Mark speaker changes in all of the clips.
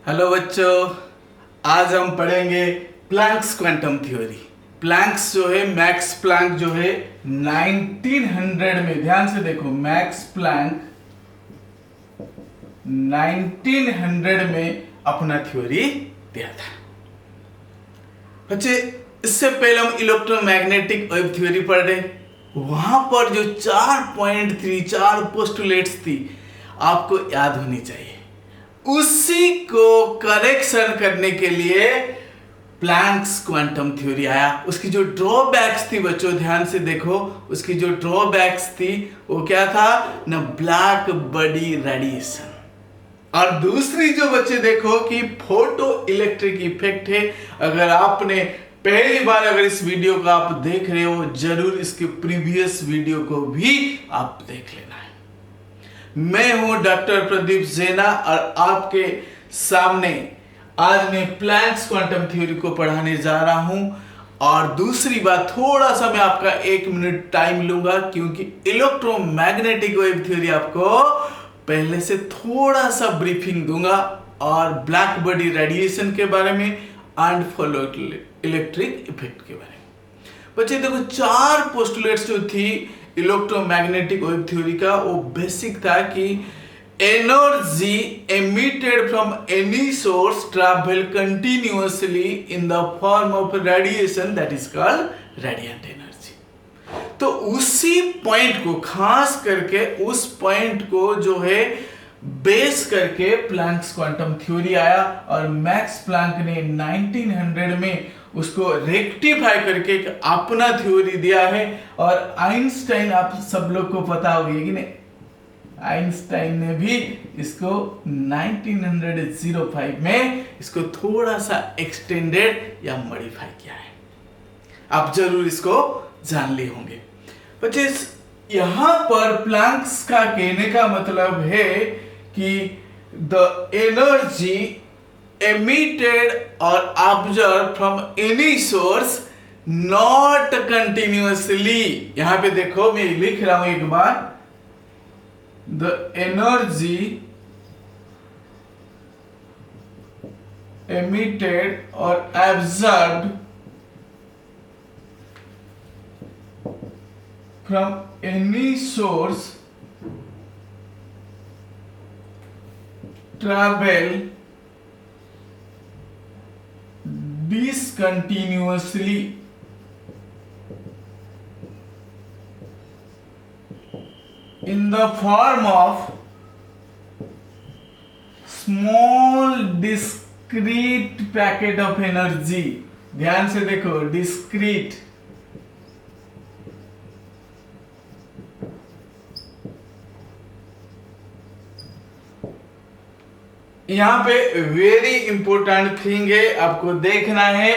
Speaker 1: Hello बच्चों, आज हम पढ़ेंगे प्लैंक्स क्वांटम थ्योरी। प्लैंक्स जो है, मैक्स प्लैंक जो है 1900 में, ध्यान से देखो, मैक्स प्लैंक 1900 में अपना थ्योरी दिया था। बच्चे, इससे पहले हम इलेक्ट्रोमैग्नेटिक वेव थ्योरी पढ़ रहे, वहां पर जो 4 पोस्टुलेट्स थी आपको याद होनी चाहिए। उसी को करेक्शन करने के लिए प्लैंक्स क्वांटम थ्योरी आया। उसकी जो ड्रॉबैक्स थी बच्चों, ध्यान से देखो, उसकी जो ड्रॉबैक्स थी वो क्या था ना, ब्लैक बॉडी रेडिएशन। और दूसरी जो बच्चे देखो कि फोटो इलेक्ट्रिक इफेक्ट है। अगर आपने पहली बार अगर इस वीडियो को आप देख रहे हो, जरूर इसके प्रीवियस वीडियो को भी आप देख लेना है। मैं हूं डॉक्टर प्रदीप जेना और आपके सामने आज मैं प्लैंक्स क्वांटम थ्योरी को पढ़ाने जा रहा हूं। और दूसरी बात, थोड़ा सा मैं आपका 1 मिनट टाइम लूंगा, क्योंकि इलेक्ट्रोमैग्नेटिक वेव थ्योरी आपको पहले से थोड़ा सा ब्रीफिंग दूंगा और ब्लैक बॉडी रेडिएशन के बारे में एंड फोटो इलेक्ट्रिक इफेक्ट के बारे में। बच्चे देखो, 4 पोस्टुलेट्स जो थी इलेक्ट्रोमैग्नेटिक वेव थ्योरी का, वो बेसिक था कि energy emitted from any source travel continuously in the form of radiation that is called radiant energy. तो उसी पॉइंट को, खास करके उस पॉइंट को जो है बेस करके प्लैंक्स क्वांटम थ्योरी आया। और मैक्स प्लैंक ने 1900 में उसको रेक्टिफाई करके एक अपना थ्योरी दिया है। और आइंस्टाइन, आप सब लोग को पता होगी कि नहीं, आइंस्टाइन ने भी इसको 1905 में इसको थोड़ा सा एक्सटेंडेड या मॉडिफाई किया है। आप जरूर इसको जान लिए होंगे। बच्चे, यहां पर प्लैंक्स का कहने का मतलब है कि the energy emitted or observed from any source not continuously, यहां पे देखो मैं लिख रहा हूं एक बार, the energy emitted or absorbed from any source travel discontinuously in the form of small discrete packet of energy। ध्यान से देखो, discrete, यहां पे वेरी इंपॉर्टेंट थिंग है, आपको देखना है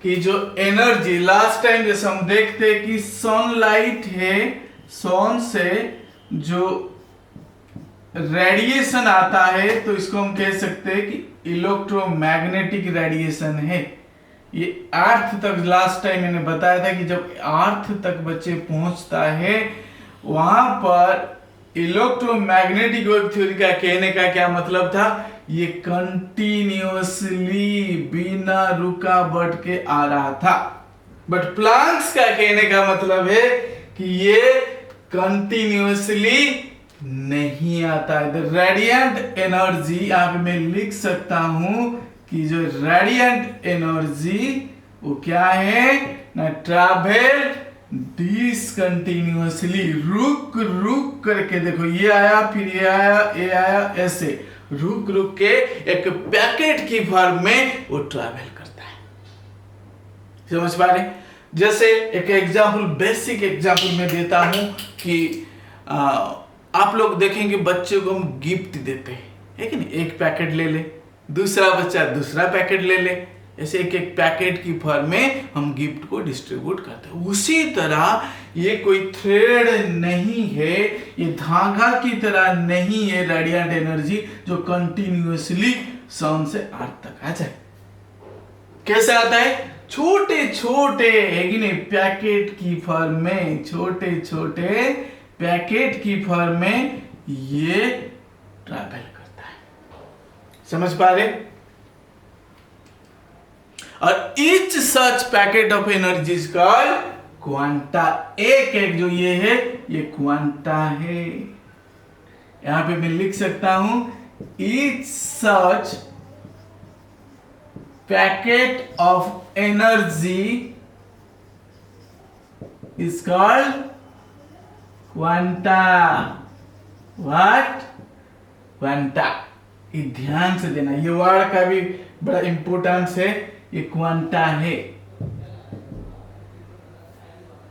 Speaker 1: कि जो एनर्जी, लास्ट टाइम जैसे हम देखते कि सनलाइट है, सन से जो रेडिएशन आता है तो इसको हम कह सकते हैं कि इलेक्ट्रोमैग्नेटिक रेडिएशन है। ये अर्थ तक, लास्ट टाइम मैंने बताया था कि जब अर्थ तक बच्चे पहुंचता है, वहां पर इलेक्ट्रोमैग्नेटिक वेव थ्योरी का कहने का क्या मतलब था, ये कंटिन्यूअसली बिना रुकावट के आ रहा था। बट प्लैंक्स का कहने का मतलब है कि ये कंटिन्यूअसली नहीं आता है। द रेडिएंट एनर्जी, यहां पे मैं लिख सकता हूं कि जो रेडिएंट एनर्जी वो क्या है ना, ट्रैवल डिसकंटिन्यूअसली, रुक रुक करके, देखो ये आया, फिर ये आया, ये आया, ऐसे रुक रुक के एक पैकेट की फॉर्म में वो ट्रैवल करता है। समझ पा रहे? जैसे एक एग्जांपल, बेसिक एग्जांपल मैं देता हूं कि आप लोग देखेंगे बच्चे को हम गिफ्ट देते हैं, है कि नहीं, एक पैकेट ले ले, दूसरा बच्चा दूसरा पैकेट ले ले, ऐसे एक एक पैकेट की फॉर्म में हम गिफ्ट को डिस्ट्रीब्यूट करते हैं। उसी तरह ये कोई थ्रेड नहीं है, ये धागा की तरह नहीं है रेडिएंट एनर्जी जो कंटिन्यूअसली सन से अर्थ तक आ जाए। कैसे आता है, छोटे छोटे, है कि नहीं, पैकेट की फॉर्म में, छोटे छोटे पैकेट की फॉर्म में ये ट्रैवल करता है। समझ पा रहे? each such packet of energy is called quanta. एक एक जो ये है ये क्वांटा है। यहां पे मैं लिख सकता हूं each such packet of energy is called quanta. What? Quanta. ये ध्यान से देना, ये वर्ड का भी बड़ा इंपॉर्टेंस है, ये क्वांटा है।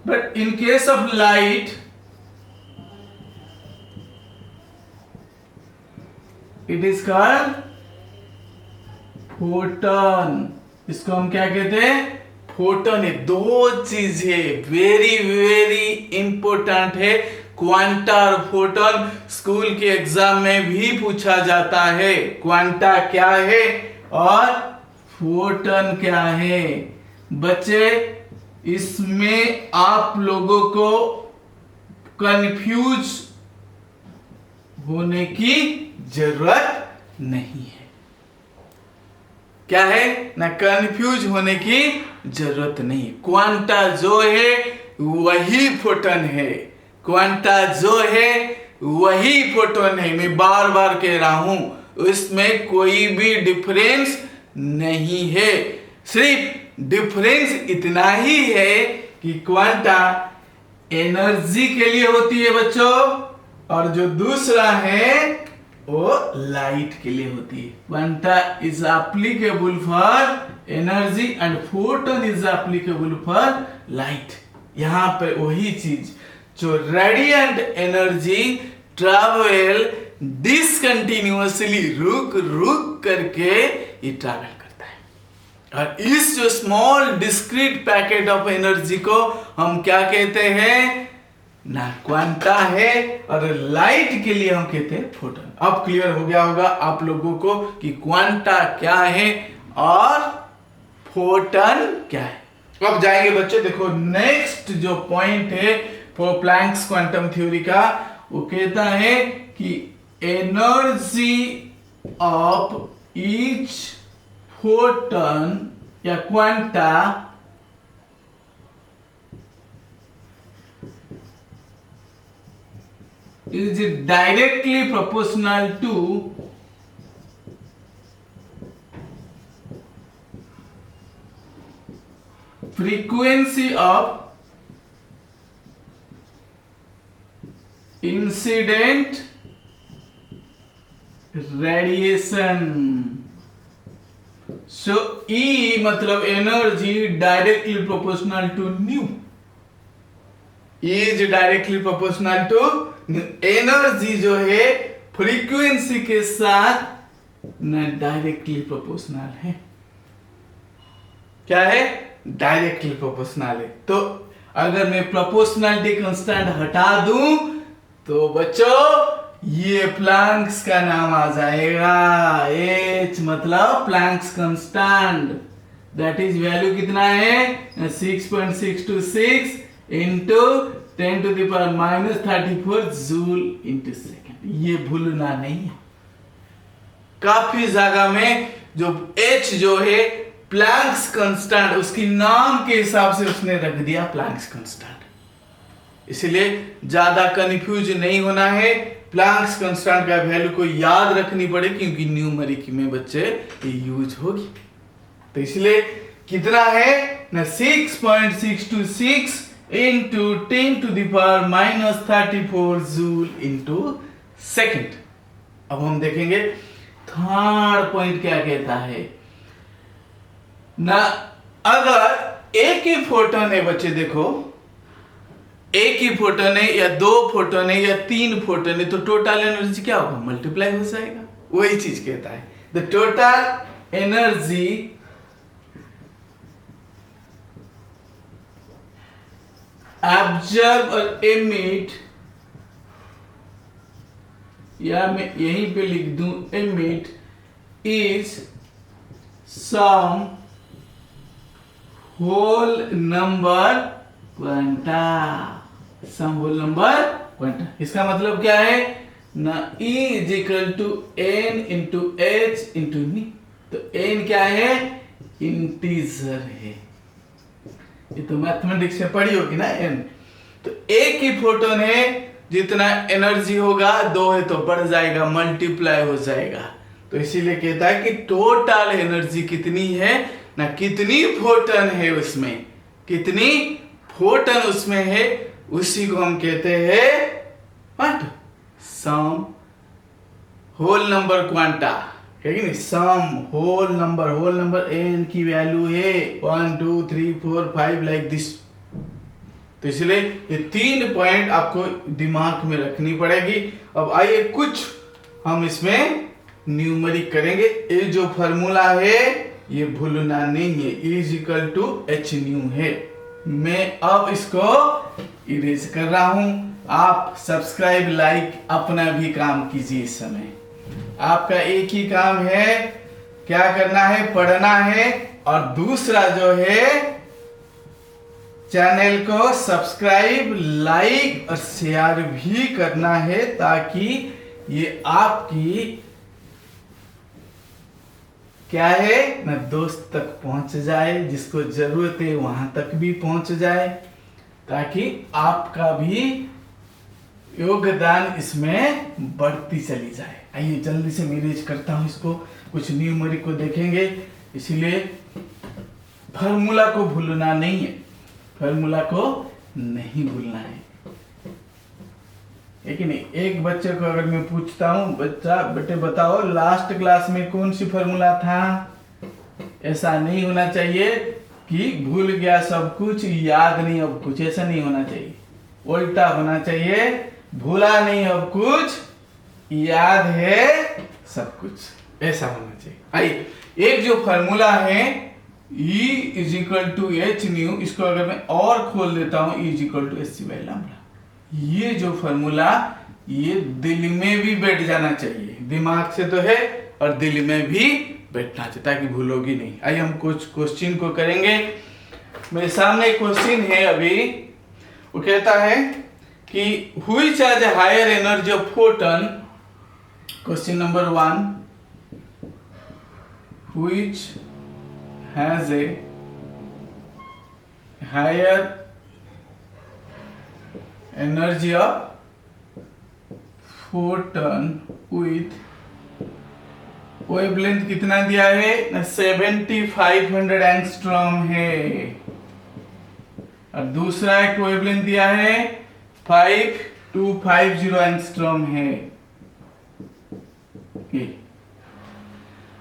Speaker 1: But in case of light it is called photon. इसको हम क्या कहते हैं? फोटोन है। दो चीज है, वेरी वेरी इंपॉर्टेंट है। क्वांटा और फोटोन स्कूल के एग्जाम में भी पूछा जाता है। क्वांटा क्या है और फोटोन क्या है? बच्चे इसमें आप लोगों को कंफ्यूज होने की जरूरत नहीं है। क्या है ना, कंफ्यूज होने की जरूरत नहीं। क्वांटा जो है वही फोटोन है, क्वांटा जो है वही फोटोन है। मैं बार बार कह रहा हूं, इसमें कोई भी डिफरेंस नहीं है। सिर्फ डिफरेंस इतना ही है कि क्वांटा एनर्जी के लिए होती है बच्चों, और जो दूसरा है वो लाइट के लिए होती है। Quanta is applicable for energy and photon is applicable for light. यहां पर वही चीज, जो रेडिएंट एनर्जी ट्रैवल डिसकंटिन्यूअसली, रुक रुक करके ये ट्रैवल करता है। और इस जो small discrete packet of energy को हम क्या कहते हैं ना, क्वांटा है, और लाइट के लिए हम कहते हैं फोटोन। अब क्लियर हो गया होगा आप लोगों को कि क्वांटा क्या है और फोटोन क्या है। अब जाएंगे बच्चे, देखो नेक्स्ट जो पॉइंट है फॉर प्लैंक्स क्वांटम थ्योरी का, वो कहता है कि एनर्जी ऑफ ईच फोटोन या quanta is directly proportional to frequency of incident radiation. So E मतलब energy directly proportional to nu. E is directly proportional to energy जो है फ्रीक्वेंसी के साथ न डायरेक्टली प्रोपोर्शनल है। क्या है? डायरेक्टली प्रोपोर्शनल है। तो अगर मैं प्रोपोर्शनलिटी कांस्टेंट हटा दूं तो बच्चों ये प्लैंक्स का नाम आ जाएगा। H मतलब Planck's constant, that is value कितना है 6.626 into 10 to the power -34 joule into second. ये भूलना नहीं है। काफी जगह में जो H जो है प्लैंक्स कांस्टेंट, उसकी नाम के हिसाब से उसने रख दिया प्लैंक्स कांस्टेंट। इसलिए ज्यादा कंफ्यूज नहीं होना है। प्लैंक्स कांस्टेंट का वैल्यू को याद रखनी पड़े क्योंकि न्यूमेरिक में बच्चे यूज होगी। तो इसलिए कितना है ना 6.626 into 10 to the power -34 joule into second. अब हम देखेंगे थर्ड पॉइंट क्या कहता है ना, अगर एक ही फोटोन है बच्चे, देखो एक ही फोटोन है या दो फोटोन है या तीन फोटोन है तो टोटल एनर्जी क्या होगा? मल्टीप्लाई हो जाएगा। वही चीज कहता है द टोटल एनर्जी ऑब्जर्व और एमिट, या मैं यहीं पे लिख दूं emit is some whole number quanta. Some whole number quanta, इसका मतलब क्या है ना E is equal to n into h into नी। तो n क्या है? इंटीजर है। ये तो मैथमेटिक्स से पढ़ी होगी ना n। तो एक ही फोटोन है, जितना एनर्जी होगा 2 है तो बढ़ जाएगा, मल्टीप्लाई हो जाएगा। तो इसीलिए कहता है कि टोटल एनर्जी कितनी है ना, कितनी फोटोन है उसमें, कितनी फोटोन उसमें है, उसी को हम कहते हैं what, some whole number quanta है कि नहीं। सम होल नंबर n की वैल्यू है 1 2 3 4 5 लाइक दिस। तो इसलिए ये 3 पॉइंट आपको दिमाग में रखनी पड़ेगी। अब आइए कुछ हम इसमें न्यूमेरिक करेंगे। ये जो फॉर्मूला है ये भूलना नहीं है, is equal to h nu है। मैं अब इसको इरेज कर रहा हूं। आप सब्सक्राइब लाइक अपना भी काम कीजिए। इस समय आपका एक ही काम है, क्या करना है, पढ़ना है, और दूसरा जो है चैनल को सब्सक्राइब लाइक और शेयर भी करना है, ताकि ये आपकी क्या है ना दोस्त तक पहुंच जाए, जिसको जरूरत है वहां तक भी पहुंच जाए, ताकि आपका भी योगदान इसमें बढ़ती चली जाए। आइए जल्दी से मैनेज करता हूं इसको, कुछ न्यूमेरिक को देखेंगे। इसीलिए फॉर्मूला को भूलना नहीं है, फॉर्मूला को नहीं भूलना है कि नहीं। एक बच्चे को अगर मैं पूछता हूं, बच्चा बेटे बताओ लास्ट क्लास में कौन सी फॉर्मूला था, ऐसा नहीं होना चाहिए कि भूल गया सब कुछ, याद नहीं अब कुछ, ऐसा नहीं होना चाहिए। उल्टा होना चाहिए, भूला नहीं अब कुछ, याद है सब कुछ, ऐसा होना चाहिए। आइए एक जो फॉर्मूला है E is equal to h nu, इसको अगर मैं और खोल देता हूं, E is equal to h c by lambda. ये जो फॉर्मूला ये दिल में भी बैठ जाना चाहिए, दिमाग से तो है और दिल में भी बैठना चाहिए, ताकि भूलोगी नहीं। आइए हम कुछ क्वेश्चन को करेंगे। मेरे सामने एक क्वेश्चन है अभी, वो कहता है कि which has a higher energy of photon. Question number 1, which has a higher energy of photon with wavelength कितना दिया है ना, 7500 एंगस्ट्रॉम है, और दूसरा एक वेवलेंथ दिया है 5250 एंगस्ट्रॉम है।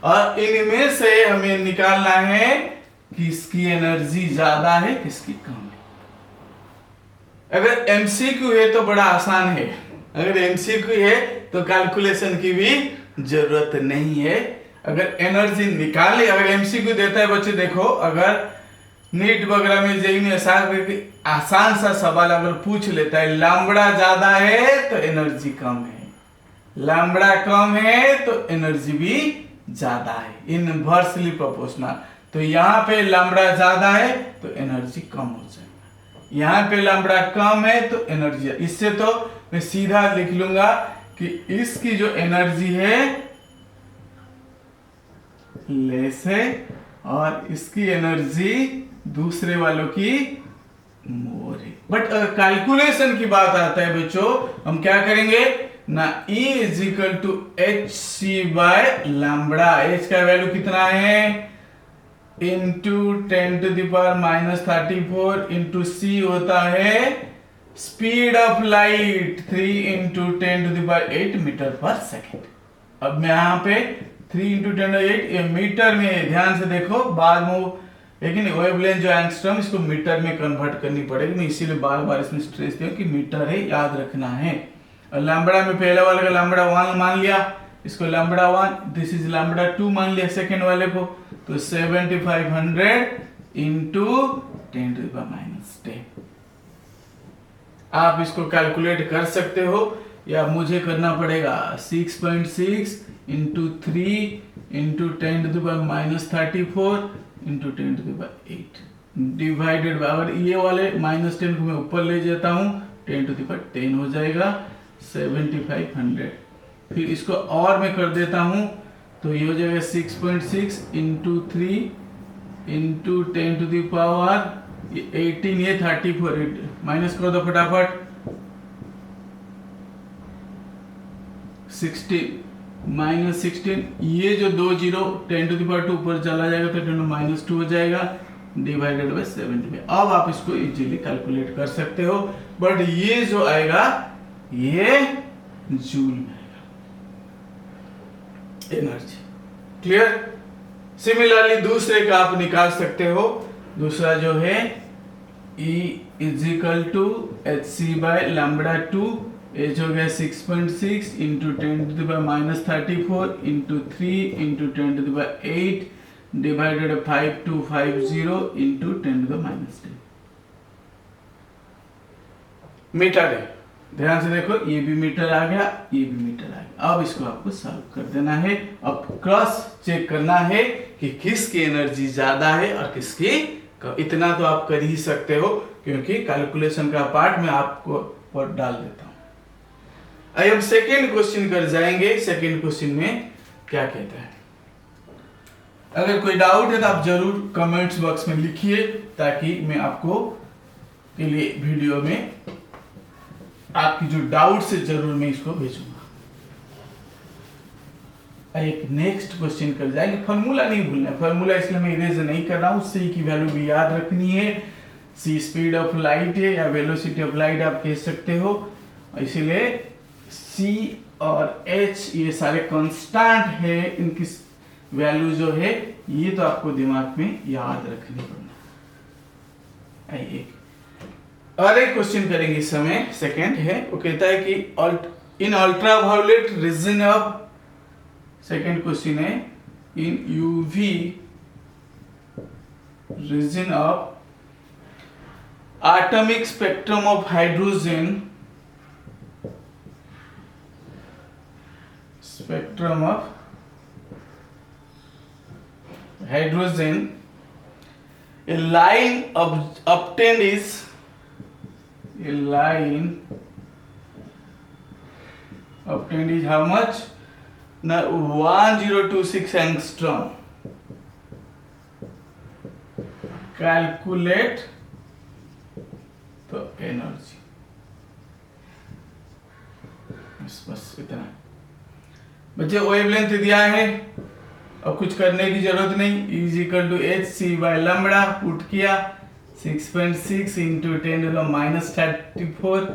Speaker 1: और इनमें से हमें निकालना है कि इसकी एनर्जी ज्यादा है किसकी कम है। अगर एमसीक्यू है तो बड़ा आसान है, अगर एमसीक्यू है तो कैलकुलेशन की भी जरूरत नहीं है। अगर एनर्जी निकालनी, अगर एमसीक्यू देता है बच्चे देखो, अगर नीट वगैरह में जेईई में आसान सा सवाल अगर पूछ लेता है, लैम्ब्डा ज्यादा है तो एनर्जी कम है, लैम्ब्डा कम है तो एनर्जी भी ज्यादा है, इनवर्सली प्रोपोर्शनल। तो यहाँ पे लैम्ब्डा ज्यादा है तो एनर्जी कम हो जाएगा, यहाँ पे लैम्ब्डा कम है तो एनर्जी। इससे तो मैं सीधा लिख लूंगा कि इसकी जो एनर्जी है लेस है और इसकी एनर्जी दूसरे वालों की मोर है। बट कैलकुलेशन की बात आता है बच्चों, हम क्या करेंगे ना, E is equal to h c by lambda. H का वैल्यू कितना है, into 10 to the power -34 into c होता है speed of light 3 into 10 to the power 8 metre पर सेकेंड। अब मैं यहाँ पे 3 इंटू 10 8 मीटर में, ध्यान से देखो बाद में, लेकिन वेवलेंथ जो एंगस्ट्रॉम इसको मीटर में कन्वर्ट करनी पड़ेगी। मैं इसीलिए बार बार इसमें स्ट्रेस दिया कि मीटर है, याद रखना है। और लैम्ब्डा में पहले वाले का लैम्ब्डा 1 मान लिया, इसको लैम्ब्डा 1, दिस इज लैम्ब्डा 2 मान लिया सेकेंड वाले को, तो 7500 इंटू 10 टू द पावर -10। आप इसको कैलकुलेट कर सकते हो या मुझे करना पड़ेगा 6.6 into 3 into 10 to the power -34 into 10 to the power 8 divided by, अगर ये वाले -10 को मैं ऊपर ले जाता हूँ 10 टू द पावर 10 हो जाएगा 7500। फिर इसको और मैं कर देता हूँ तो ये हो जाएगा 6.6 इंटू 3 इंटू 10⁻18, ये 34, माइनस कर दो फटाफट, 16 माइनस 16, ये जो 2 जीरो 10⁻2 ऊपर चला जाएगा तो 10⁻2 हो जाएगा, डिवाइडेड बाय 70। अब आप इसको इजीली कैलकुलेट कर सकते हो, बट ये जो आएगा ये जूल में आएगा एनर्जी। क्लियर? सिमिलरली दूसरे का आप निकाल सकते हो, दूसरा जो है E is equal to h c by lambda 2, एच हो गया 6.6 into 10⁻34 into 3 into 10⁻8 divided 5250 into 10⁻10 metre है। ध्यान से देखो, ये भी मीटर आ गया, ये भी मीटर आ गया। अब इसको आपको सॉल्व कर देना है, अब क्रॉस चेक करना है कि किसकी एनर्जी ज्यादा है और किसकी कम। इतना तो आप कर ही सकते हो, क्योंकि कैलकुलेशन का पार्ट मैं आपको पर डाल देता हूं। आइए हम सेकेंड क्वेश्चन कर जाएंगे। सेकेंड क्वेश्चन में क्या कहता है, अगर कोई डाउट है तो आप जरूर कमेंट्स बॉक्स में लिखिए, ताकि मैं आपको के लिए वीडियो में आपकी जो डाउट से जरूर मैं इसको भेजूंगा। एक नेक्स्ट क्वेश्चन कर जाएंगे। फॉर्मूला नहीं भूलना है, फॉर्मूला इसलिए मैं इरेज नहीं कर रहा हूं, सी की वैल्यू भी याद रखनी है। सी स्पीड ऑफ लाइट है या वेलोसिटी ऑफ लाइट आप कह सकते हो, इसीलिए सी और एच ये सारे कांस्टेंट है, इनकी वैल्यू जो है ये तो आपको दिमाग में याद रखनी पड़ना। एक और एक क्वेश्चन करेंगे इस समय, सेकंड है, वो कहता है कि in ultraviolet region of, second question है, in UV region of atomic spectrum of hydrogen, spectrum of hydrogen, a line obtained is a line obtained is how much? Now 1026 angstrom. Calculate the energy. बस इतना बच्चे। Wavelength दिया है, अब कुछ करने की जरूरत नहीं, is equal to h c by lambda put किया, 6.6 इंटू 10⁻34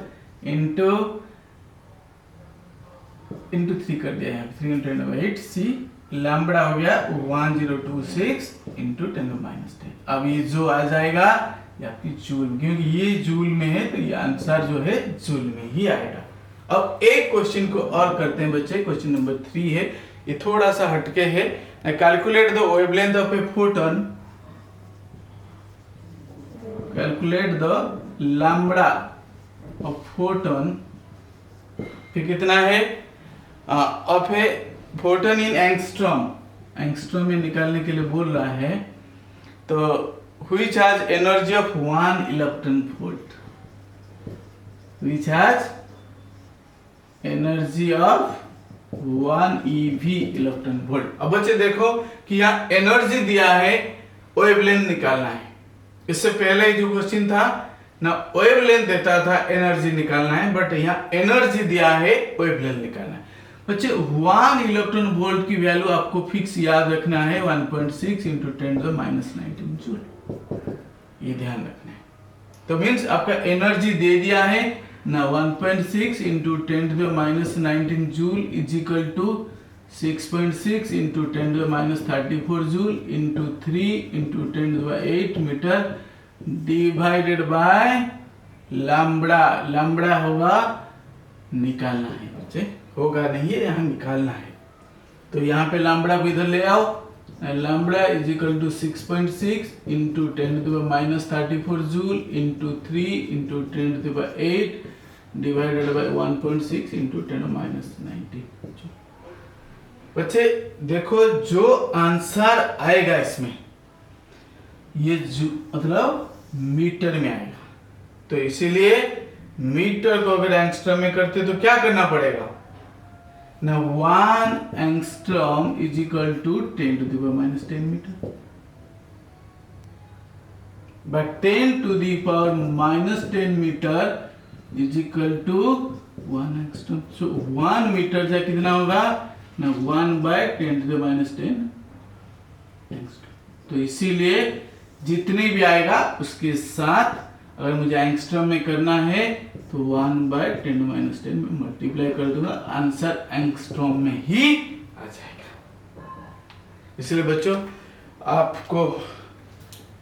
Speaker 1: इंटू 3 कर दिया है, 3 इंटू 10⁻8 सी लैम्बडा हो गया 1026 इंटू 10⁻10। अब ये जो आ जाएगा ये आपकी जूल, क्योंकि ये जूल में है तो ये आंसर जो है जूल में ही आएगा। अब एक क्वेश्चन को और करते हैं बच्चे, क्वेश्चन नंबर 3 है, ये थोड़ा सा हटके है। Calculate the wavelength of a photon, calculate the lambda of photon, फिर कितना है of a photon in angstrom, angstrom में निकालने के लिए बोल रहा है, तो which has energy of 1 electron volt, which has energy of 1 eV electron volt. अब बच्चे देखो कि यहाँ एनर्जी दिया है, वेवलेंथ निकालना है। इससे पहले जो क्वेश्चन था ना, वेवलेंथ देता था, एनर्जी निकालना है, बट यहाँ एनर्जी दिया है, वेवलेंथ निकालना है। बच्चे 1 इलेक्ट्रॉन वोल्ट की वैल्यू आपको फिक्स याद रखना है, 1.6 इंटू 10⁻19 जूल, ये ध्यान रखना है। तो मीन्स आपका एनर्जी दे दिया है ना, 1.6 into 10⁻19 joule is equal to 6.6 into 10⁻34 joule into 3 into 10⁻8 metre divided by lambda. Lambda होगा, निकालना है बच्चे, होगा नहीं है, यहाँ निकालना है। तो यहाँ पे लैम्बडा को इधर ले आओ, lambda is equal to 6.6 into 10⁻34 joule into 3 into 10⁻8 divided by 1.6 into 10⁻19। बच्चे देखो जो आंसर आएगा इसमें, ये मतलब मीटर में आएगा, तो इसीलिए मीटर को अगर एंगस्ट्रॉम में करते तो क्या करना पड़ेगा ना, 1 angstrom is equal to 10⁻10 metre. by 10 to the power minus 10 metre is equal to 1 angstrom. So 1 metre से कितना होगा ना 1 by 10 to the minus 10 angstrom. तो इसीलिए जितनी भी आएगा उसके साथ अगर मुझे एंगस्ट्रॉम में करना है तो 1 बाय 10 माइनस 10 में मल्टीप्लाई कर दूंगा, आंसर एंगस्ट्रॉम में ही आ जाएगा। इसलिए बच्चों आपको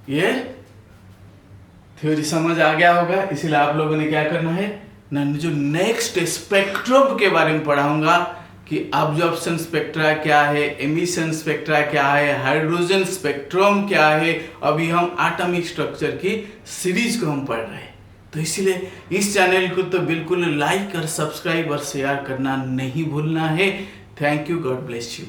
Speaker 1: ये थ्योरी समझ आ गया होगा। इसीलिए आप लोगों ने क्या करना है ना, जो नेक्स्ट स्पेक्ट्रम के बारे में पढ़ाऊंगा कि अब्जॉर्प्शन स्पेक्ट्रा क्या है, एमिशन स्पेक्ट्रा क्या है, हाइड्रोजन स्पेक्ट्रम क्या है। अभी हम एटॉमिक स्ट्रक्चर की सीरीज को हम पढ़ रहे हैं। तो इसीलिए इस चैनल को तो बिल्कुल लाइक और सब्सक्राइब और शेयर करना नहीं भूलना है। Thank you, God bless you.